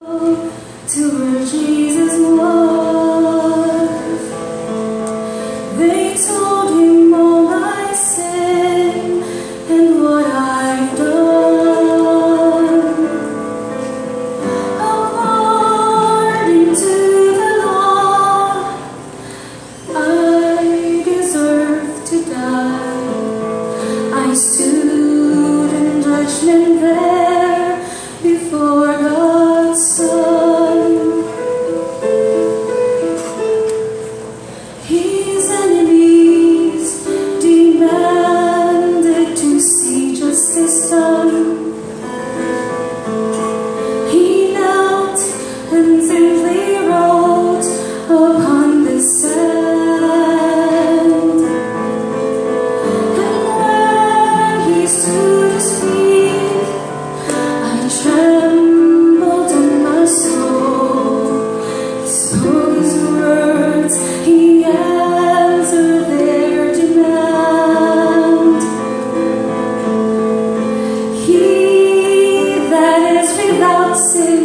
To where Jesus was, they told him all my sin and what I've done. According to the law, I deserve to die. I stood in judgment there before God's Son. His enemies demanded to see justice done. He knelt and simply wrote upon the sand. And when he stood to speak, I trembled in my soul. He spoke his words, he answered their demand. He that is without sin